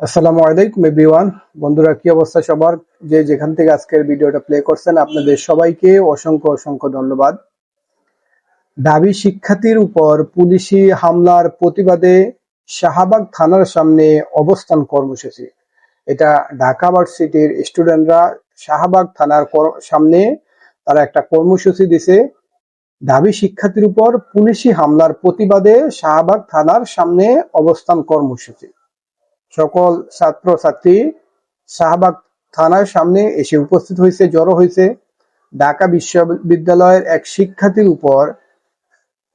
আসসালামু আলাইকুম এভরিওয়ান। বন্ধুরা, কি অবস্থা সবার? যে যেখান থেকে আজকের ভিডিওটা প্লে করছেন, আপনাদের সবাইকে অসংখ্য অসংখ্য ধন্যবাদ। ঢাবি শিক্ষার্থীর উপর পুলিশি হামলার প্রতিবাদে শাহবাগ থানার সামনে অবস্থান কর্মসূচি। এটা ঢাকা ভার্সিটির স্টুডেন্টরা শাহবাগ থানার সামনে তারা একটা কর্মসূচি দিছে। ঢাবি শিক্ষার্থীর উপর পুলিশি হামলার প্রতিবাদে শাহবাগ থানার সামনে অবস্থান কর্মসূচি। সকল ছাত্রছাত্রী শাহবাগ থানার সামনে এসে উপস্থিত হয়েছে, জড়ো হয়েছে। ঢাকা বিশ্ববিদ্যালয়ের এক শিক্ষার্থীর উপর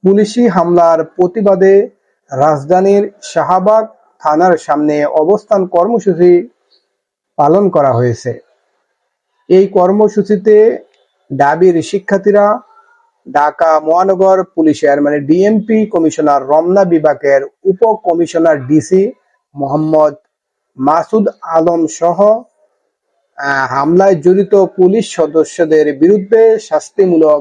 পুলিশি হামলার প্রতিবাদে রাজধানীর শাহবাগ থানার সামনে অবস্থান কর্মসূচি পালন করা হয়েছে। এই কর্মসূচিতে ঢাবির শিক্ষার্থীরা ঢাকা মহানগর পুলিশের ডিএমপি কমিশনার রমনা বিভাগের উপ কমিশনার ডিসি মোহাম্মদ মাসুদ আলম সহ হামলায় জড়িত পুলিশ সদস্যদের বিরুদ্ধে শাস্তিমূলক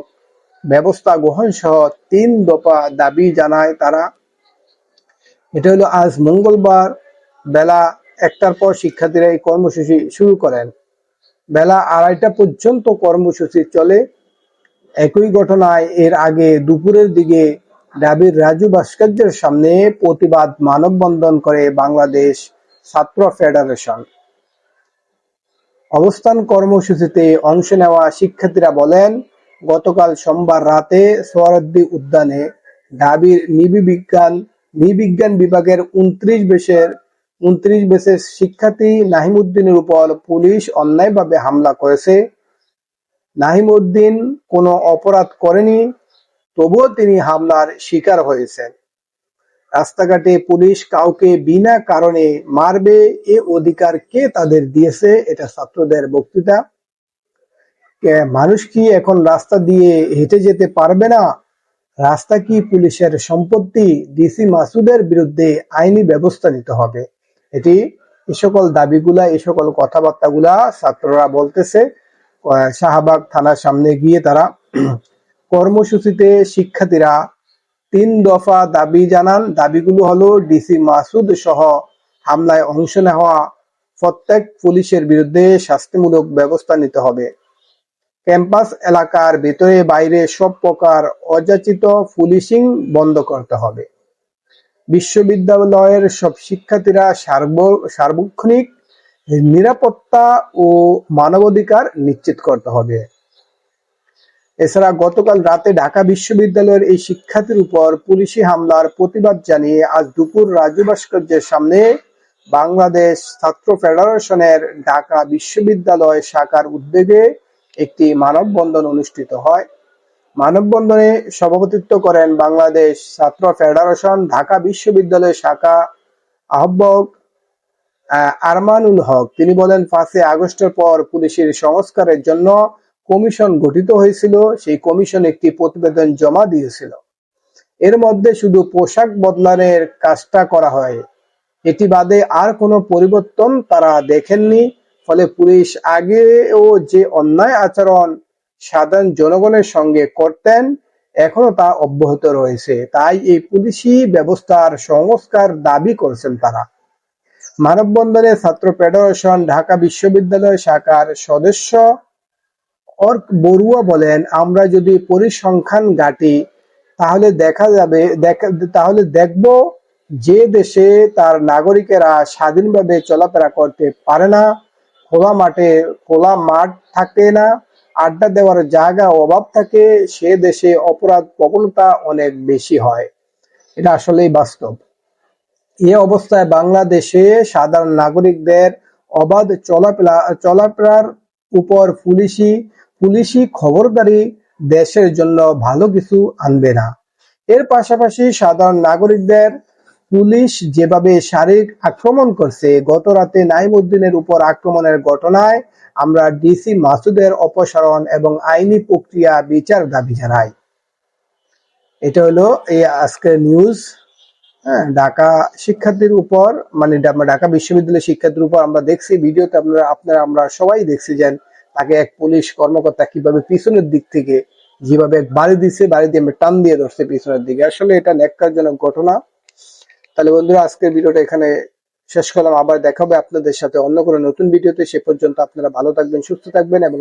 ব্যবস্থা গ্রহণ সহ ৩ দফা দাবি জানায় তারা। এটা হলো আজ মঙ্গলবার বেলা ১টার পর শিক্ষার্থীরা এই কর্মসূচি শুরু করেন। বেলা ২:৩০ পর্যন্ত কর্মসূচি চলে। একই ঘটনায় এর আগে দুপুরের দিকে ঢাবির রাজু ভাস্কর্যের সামনে প্রতিবাদ মানববন্ধন করে বাংলাদেশ ছাত্র ফেডারেশন। অবস্থান কর্মসূচিতে অংশ নেওয়া শিক্ষার্থীরা বলেন, গতকাল সোমবার রাতে সোহরাওয়ার্দী উদ্যানে ঢাবির নৃবিজ্ঞান বিভাগের ২৯ ব্যাচের শিক্ষার্থী নাহিম উদ্দিনের উপর পুলিশ অন্যায়ভাবে হামলা করেছে। নাহিম উদ্দিন কোনো অপরাধ করেনি, তবুও তিনি হামলার শিকার হয়েছেন। রাস্তাঘাটে পুলিশ কাউকে বিনা কারণে মারবে, এ অধিকার কে তাদের দিয়েছে? এটা ছাত্রদের বক্তৃতা। মানুষ কি এখন রাস্তা দিয়ে হেঁটে যেতে পারবে না? রাস্তা কি পুলিশের সম্পত্তি? ডিসি মাসুদের বিরুদ্ধে আইনি ব্যবস্থা নিতে হবে। এটি এই সকল দাবিগুলা, এই সকল কথাবার্তাগুলা ছাত্ররা বলতেছে শাহবাগ থানার সামনে গিয়ে। তারা কর্মসূচিতে শিক্ষার্থীরা ৩ দফা দাবি জানান। দাবিগুলো হলো, ডিসি মাসুদ সহ হামলায় অংশ নেওয়া প্রত্যেক পুলিশের বিরুদ্ধে শাস্তিমূলক ব্যবস্থা নিতে হবে। ক্যাম্পাস এলাকার ভেতরে বাইরে সব প্রকার অযাচিত পুলিশিং বন্ধ করতে হবে। বিশ্ববিদ্যালয়ের সব শিক্ষার্থীরা সার্বক্ষণিক নিরাপত্তা ও মানবাধিকার নিশ্চিত করতে হবে। এছাড়া গতকাল রাতে ঢাকা বিশ্ববিদ্যালয়ের এই শিক্ষার্থীর উপর পুলিশি হামলার প্রতিবাদ জানিয়ে আজ দুপুর রাজু ভাস্কর্যের সামনে বাংলাদেশ ছাত্র ফেডারেশনের ঢাকা বিশ্ববিদ্যালয় শাখার উদ্যোগে একটি মানববন্ধন অনুষ্ঠিত হয়। মানববন্ধনে সভাপতিত্ব করেন বাংলাদেশ ছাত্র ফেডারেশন ঢাকা বিশ্ববিদ্যালয় শাখা আহ্বায়ক আরমানুল হক। তিনি বলেন, ৫ই আগস্টের পর পুলিশের সংস্কারের জন্য কমিশন গঠিত হয়েছিল। সেই কমিশন একটি প্রতিবেদন জমা দিয়েছিল। এর মধ্যে শুধু পোশাক বদলানোর কাজটা করা হয়, এটি বাদে আর কোনো পরিবর্তন তারা দেখেননি। ফলে পুলিশ আগেও যে অন্যায় আচরণ সাধারণ জনগণের সঙ্গে করতেন, এখনো তা অব্যাহত রয়েছে। তাই এই পুলিশি ব্যবস্থার সংস্কার দাবি করছেন তারা। মানববন্ধনে ছাত্র ফেডারেশন ঢাকা বিশ্ববিদ্যালয় শাখার সদস্য অর্ক বড়ুয়া বলেন, আমরা যদি পরিসংখ্যান ঘাঁটি তাহলে দেখব যে দেশে তার নাগরিকেরা স্বাধীনভাবে চলাফেরা করতে পারে না, খোলা মাঠ থাকে না, আড্ডা দেওয়ার জায়গা অভাব থাকে, সে দেশে অপরাধ প্রবণতা অনেক বেশি হয়। এটা আসলেই বাস্তব। এ অবস্থায় বাংলাদেশে সাধারণ নাগরিকদের অবাধ চলাফেরার উপর পুলিশি খবরদারি দেশের জন্য ভালো কিছু আনবে না। এর পাশাপাশি সাধারণ নাগরিকদের পুলিশ যেভাবে শারীরিক আক্রমণ করছে, গত রাতে নাইম উদ্দিনের উপর আক্রমণের ঘটনায় আমরা ডিসি মাসুদের অপসারণ এবং আইনি প্রক্রিয়া বিচার দাবি জানাই। এটা হলো এই আজকের নিউজ। হ্যাঁ, ঢাকা শিক্ষার্থীর উপর ঢাকা বিশ্ববিদ্যালয়ের শিক্ষার্থীর উপর আমরা দেখছি ভিডিওতে, আমরা সবাই দেখছি যে তাকে এক পুলিশ কর্মকর্তা কিভাবে পিছনের দিক থেকে যেভাবে বাড়ি দিয়ে টান দিয়ে ধরছে পিছনের দিকে। আসলে এটা ন্যাক্কারজনক ঘটনা। তাহলে বন্ধুরা, আজকের ভিডিওটা এখানে শেষ করলাম। আবার দেখা হবে আপনাদের সাথে অন্য কোনো নতুন ভিডিওতে। সে পর্যন্ত আপনারা ভালো থাকবেন, সুস্থ থাকবেন এবং